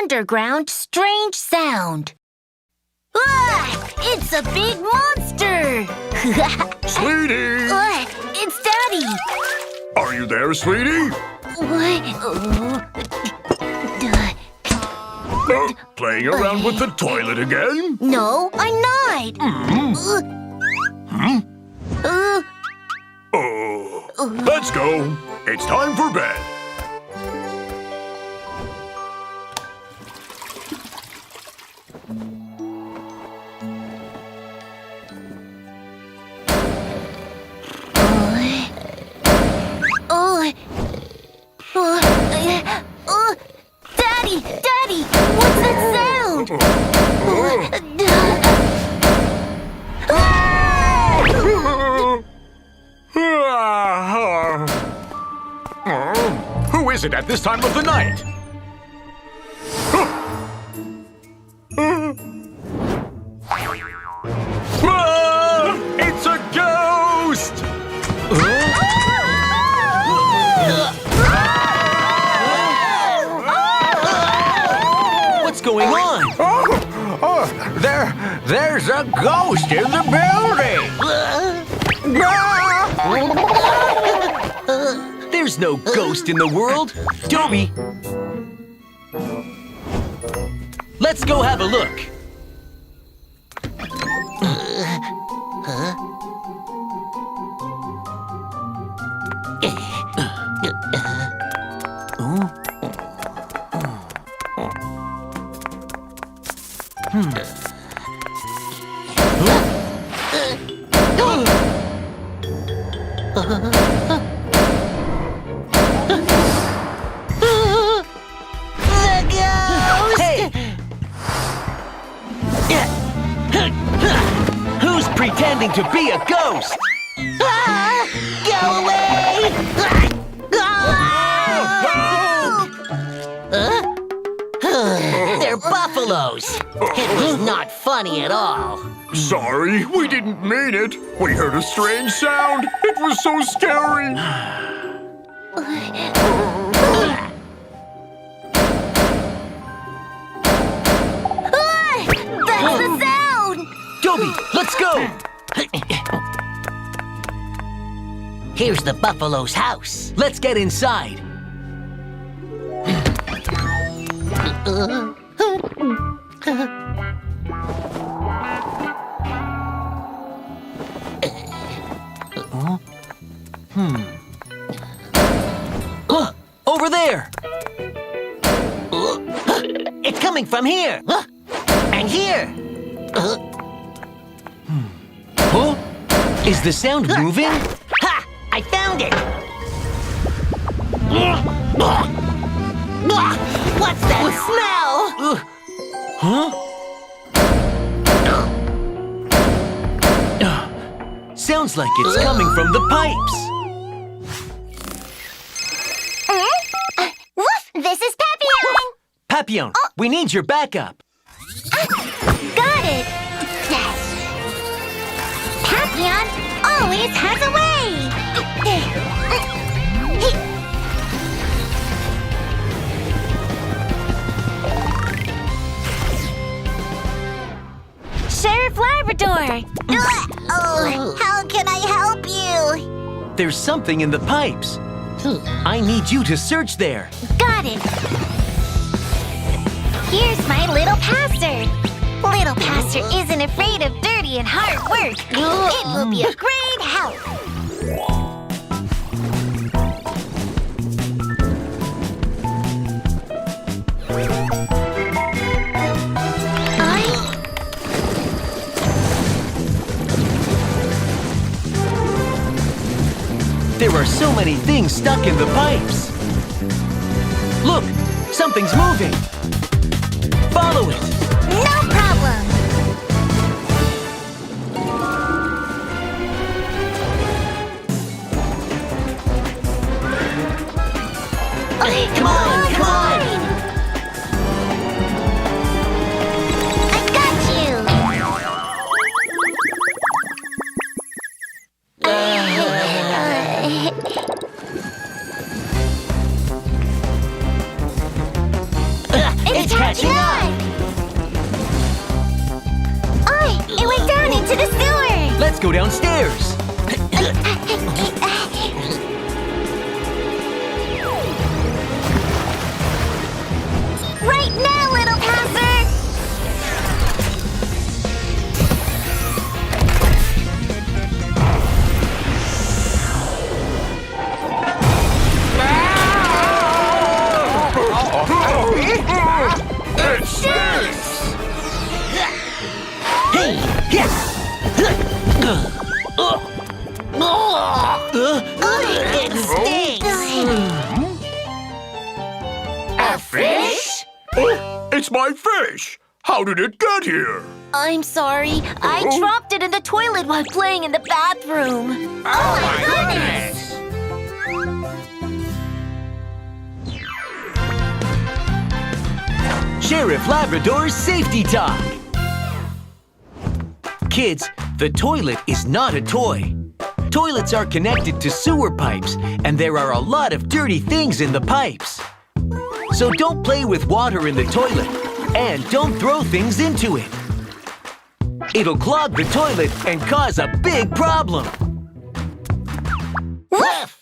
underground strange sound. Ah! It's a big monster! Sweetie! It's Daddy! Are you there, sweetie? What? Playing around with the toilet again? No, I'm not! Let's go. It's time for bed. Daddy! Daddy! What's that sound? Who is it at this time of the night? It's a ghost! What's going on? There's a ghost in the building! There's no ghost in the world. Toby! Let's go have a look. Who's pretending to be a ghost? Go away! They're buffaloes! It was not funny at all. Sorry, we didn't mean it. We heard a strange sound. It was so scary. That's the sound! Toby, let's go! Here's the buffalo's house. Let's get inside. Over there! It's coming from here. And here. Huh? Is the sound moving? Ha! I found it! What's that smell? Huh? Sounds like it's coming from the pipes. Woof! This is Papillon! Papillon, we need your backup. Got it! Papillon always has a way! Sheriff Labrador! How can I help you? There's something in the pipes. I need you to search there. Got it! Here's my little pastor. Little pastor isn't afraid of dirty and hard work. It will be a great help. There are so many things stuck in the pipes. Look, something's moving. Follow it. No problem. Come on, come on! I got you. It's catching to the sewer! Let's go downstairs. Right now, little passer! It stinks! Hey, yes. It stinks! A fish? Oh, it's my fish! How did it get here? I'm sorry. I dropped it in the toilet while playing in the bathroom. Oh my goodness! Sheriff Labrador's safety talk. Kids, the toilet is not a toy. Toilets are connected to sewer pipes, and there are a lot of dirty things in the pipes. So don't play with water in the toilet, and don't throw things into it. It'll clog the toilet and cause a big problem. Woof!